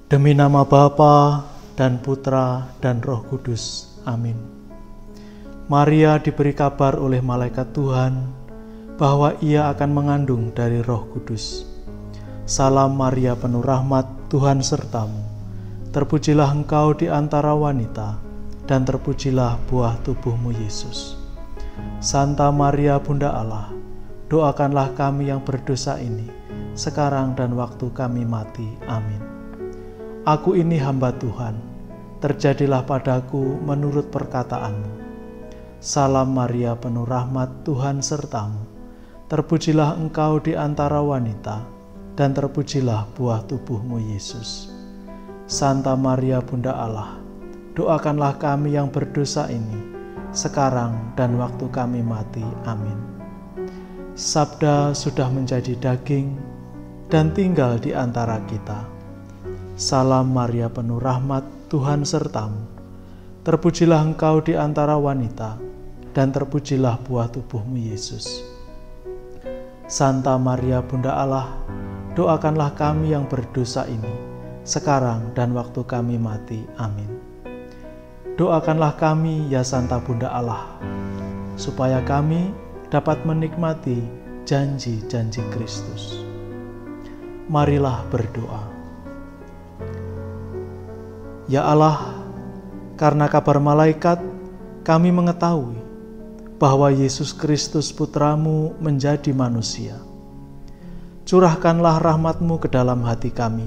Demi nama Bapa dan Putra dan Roh Kudus. Amin. Maria diberi kabar oleh malaikat Tuhan bahwa ia akan mengandung dari Roh Kudus. Salam Maria, penuh rahmat, Tuhan sertamu. Terpujilah engkau di antara wanita, dan terpujilah buah tubuhmu Yesus. Santa Maria Bunda Allah, doakanlah kami yang berdosa ini, sekarang dan waktu kami mati. Amin. Aku ini hamba Tuhan, terjadilah padaku menurut perkataanmu. Salam Maria, penuh rahmat, Tuhan sertamu. Terpujilah engkau di antara wanita, dan terpujilah buah tubuhmu Yesus. Santa Maria Bunda Allah, doakanlah kami yang berdosa ini, sekarang dan waktu kami mati. Amin. Sabda sudah menjadi daging dan tinggal di antara kita. Salam Maria, penuh rahmat, Tuhan sertamu. Terpujilah engkau di antara wanita, dan terpujilah buah tubuhmu Yesus. Santa Maria Bunda Allah, doakanlah kami yang berdosa ini, sekarang dan waktu kami mati. Amin. Doakanlah kami, ya Santa Bunda Allah, supaya kami dapat menikmati janji-janji Kristus. Marilah berdoa. Ya Allah, karena kabar malaikat, kami mengetahui bahwa Yesus Kristus Putramu menjadi manusia. Curahkanlah rahmat-Mu ke dalam hati kami,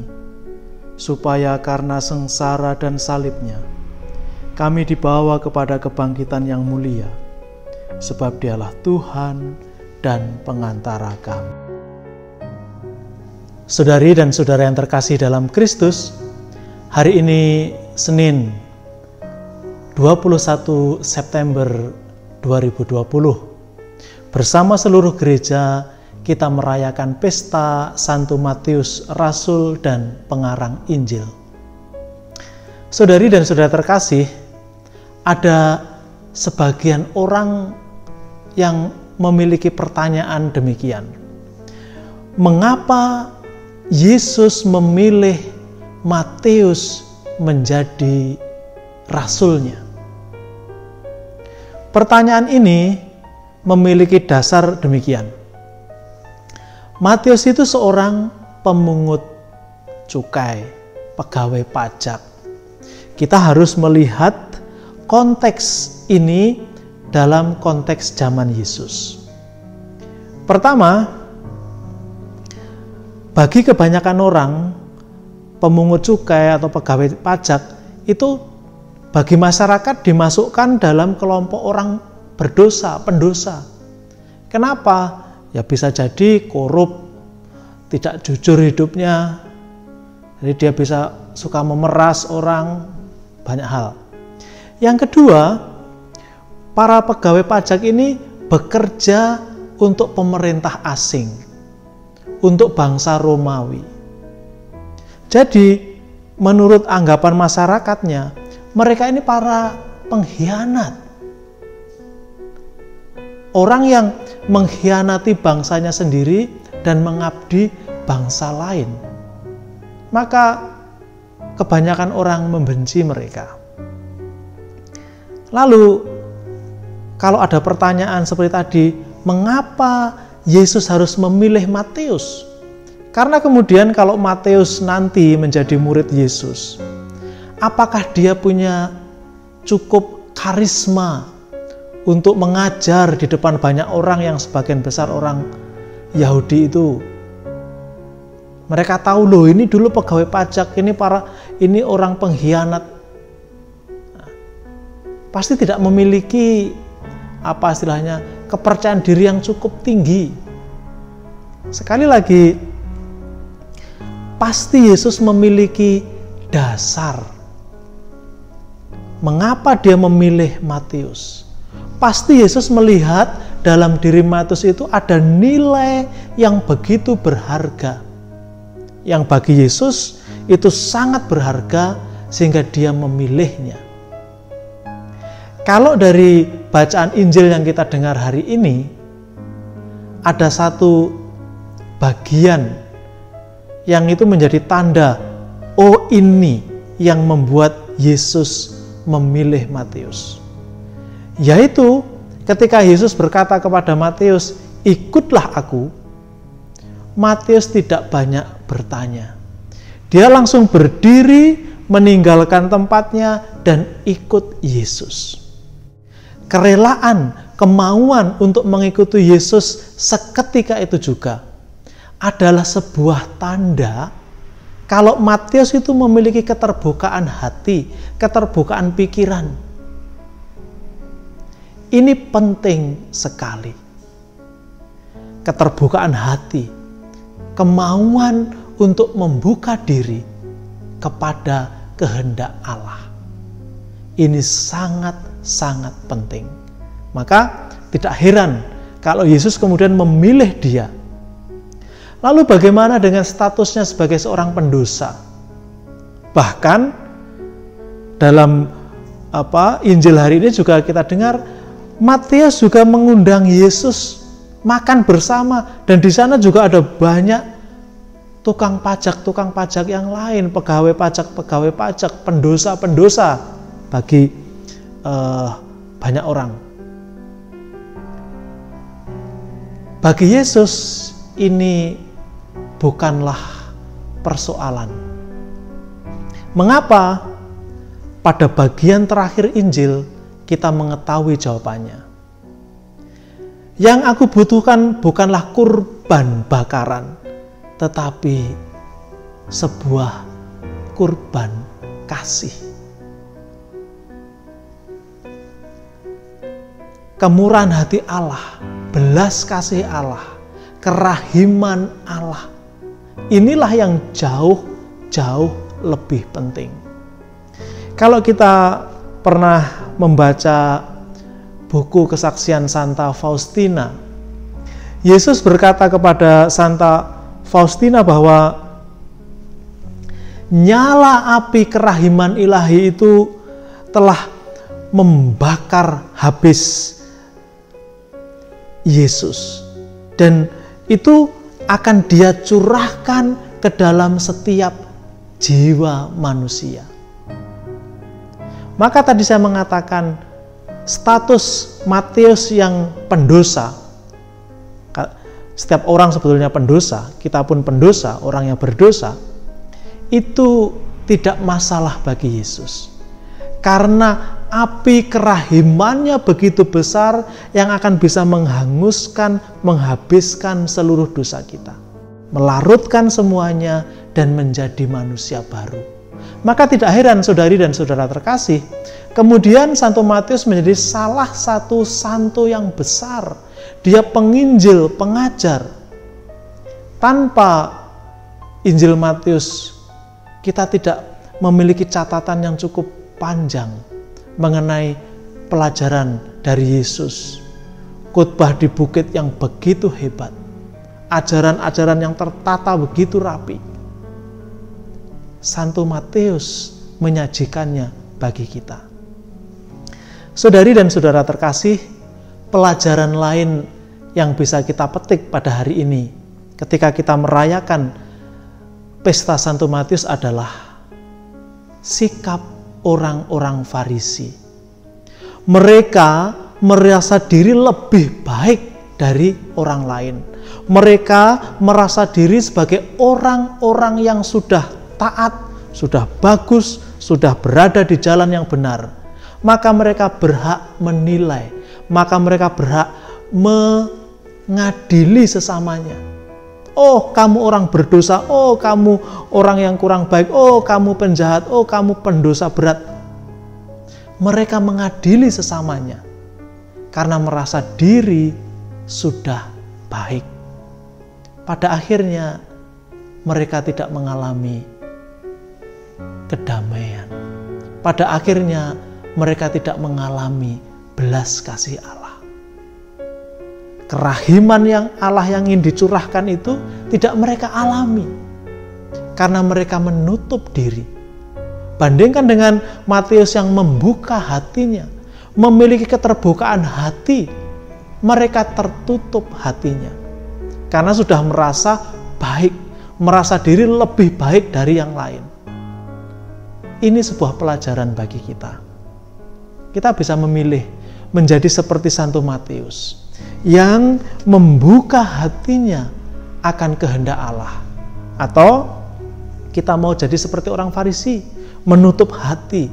supaya karena sengsara dan salibnya, kami dibawa kepada kebangkitan yang mulia, sebab Dialah Tuhan dan pengantara kami. Saudari dan saudara yang terkasih dalam Kristus, hari ini Senin 21 September 2020, bersama seluruh gereja kita merayakan pesta Santo Matius, Rasul dan Pengarang Injil. Saudari dan saudara terkasih, ada sebagian orang yang memiliki pertanyaan demikian. Mengapa Yesus memilih Matius menjadi rasulnya? Pertanyaan ini memiliki dasar demikian. Matius itu seorang pemungut cukai, pegawai pajak. Kita harus melihat konteks ini dalam konteks zaman Yesus. Pertama, bagi kebanyakan orang, pemungut cukai atau pegawai pajak itu bagi masyarakat dimasukkan dalam kelompok orang berdosa, pendosa. Kenapa? Ya bisa jadi korup, tidak jujur hidupnya, jadi dia bisa suka memeras orang, banyak hal. Yang kedua, para pegawai pajak ini bekerja untuk pemerintah asing, untuk bangsa Romawi. Jadi, menurut anggapan masyarakatnya, mereka ini para pengkhianat. Orang yang mengkhianati bangsanya sendiri dan mengabdi bangsa lain. Maka kebanyakan orang membenci mereka. Lalu, kalau ada pertanyaan seperti tadi, mengapa Yesus harus memilih Matius? Karena kemudian kalau Matius nanti menjadi murid Yesus, apakah dia punya cukup karisma untuk mengajar di depan banyak orang yang sebagian besar orang Yahudi itu? Mereka tahu loh, ini dulu pegawai pajak, ini orang pengkhianat. Pasti tidak memiliki kepercayaan diri yang cukup tinggi. Sekali lagi, pasti Yesus memiliki dasar. Mengapa dia memilih Matius? Pasti Yesus melihat dalam diri Matius itu ada nilai yang begitu berharga, yang bagi Yesus itu sangat berharga sehingga dia memilihnya. Kalau dari bacaan Injil yang kita dengar hari ini, ada satu bagian yang itu menjadi tanda Oh, ini yang membuat Yesus memilih Matius. Yaitu ketika Yesus berkata kepada Matius, ikutlah aku, Matius tidak banyak bertanya. Dia langsung berdiri, meninggalkan tempatnya, dan ikut Yesus. Kerelaan, kemauan untuk mengikuti Yesus seketika itu juga adalah sebuah tanda kalau Matius itu memiliki keterbukaan hati, keterbukaan pikiran. Ini penting sekali. Keterbukaan hati, kemauan untuk membuka diri kepada kehendak Allah. Ini sangat-sangat penting. Maka tidak heran kalau Yesus kemudian memilih dia. Lalu bagaimana dengan statusnya sebagai seorang pendosa? Bahkan dalam Injil hari ini juga kita dengar Matius juga mengundang Yesus makan bersama, dan di sana juga ada banyak tukang pajak yang lain, pegawai pajak, pendosa bagi banyak orang. Bagi Yesus ini bukanlah persoalan. Mengapa? Pada bagian terakhir Injil kita mengetahui jawabannya. Yang aku butuhkan bukanlah kurban bakaran, tetapi sebuah kurban kasih. Kemurahan hati Allah, belas kasih Allah, kerahiman Allah. Inilah yang jauh lebih penting. Kalau kita pernah membaca buku kesaksian Santa Faustina, Yesus berkata kepada Santa Faustina bahwa nyala api kerahiman ilahi itu telah membakar habis Yesus, dan itu akan dia curahkan ke dalam setiap jiwa manusia. Maka tadi saya mengatakan status Matius yang pendosa. Setiap orang sebetulnya pendosa, kita pun pendosa, orang yang berdosa, itu tidak masalah bagi Yesus. Karena api kerahimannya begitu besar yang akan bisa menghanguskan, menghabiskan seluruh dosa kita. Melarutkan semuanya dan menjadi manusia baru. Maka tidak heran saudari dan saudara terkasih, kemudian Santo Matius menjadi salah satu santo yang besar. Dia penginjil, pengajar. Tanpa Injil Matius, kita tidak memiliki catatan yang cukup panjang mengenai pelajaran dari Yesus. Khotbah di bukit yang begitu hebat. Ajaran-ajaran yang tertata begitu rapi. Santo Matius menyajikannya bagi kita. Saudari dan saudara terkasih, pelajaran lain yang bisa kita petik pada hari ini ketika kita merayakan pesta Santo Matius adalah sikap orang-orang Farisi. Mereka merasa diri lebih baik dari orang lain. Mereka merasa diri sebagai orang-orang yang sudah taat, sudah bagus, sudah berada di jalan yang benar. Maka mereka berhak menilai, maka mereka berhak mengadili sesamanya. Oh, kamu orang berdosa, oh kamu orang yang kurang baik, oh kamu penjahat, oh kamu pendosa berat. Mereka mengadili sesamanya karena merasa diri sudah baik. Pada akhirnya mereka tidak mengalami kedamaian. Pada akhirnya mereka tidak mengalami belas kasih Allah. Kerahiman yang Allah yang ingin dicurahkan itu tidak mereka alami karena mereka menutup diri. Bandingkan dengan Matius yang membuka hatinya, memiliki keterbukaan hati, mereka tertutup hatinya karena sudah merasa baik, merasa diri lebih baik dari yang lain. Ini sebuah pelajaran bagi kita. Kita bisa memilih menjadi seperti Santo Matius yang membuka hatinya akan kehendak Allah, atau kita mau jadi seperti orang Farisi, menutup hati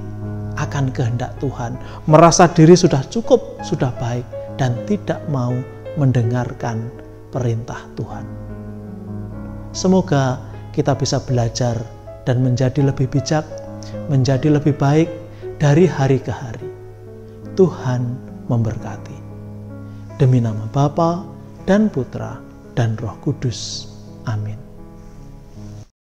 akan kehendak Tuhan, merasa diri sudah cukup, sudah baik, dan tidak mau mendengarkan perintah Tuhan. Semoga kita bisa belajar dan menjadi lebih bijak, menjadi lebih baik dari hari ke hari. Tuhan memberkati. Demi nama Bapa dan Putra dan Roh Kudus. Amin.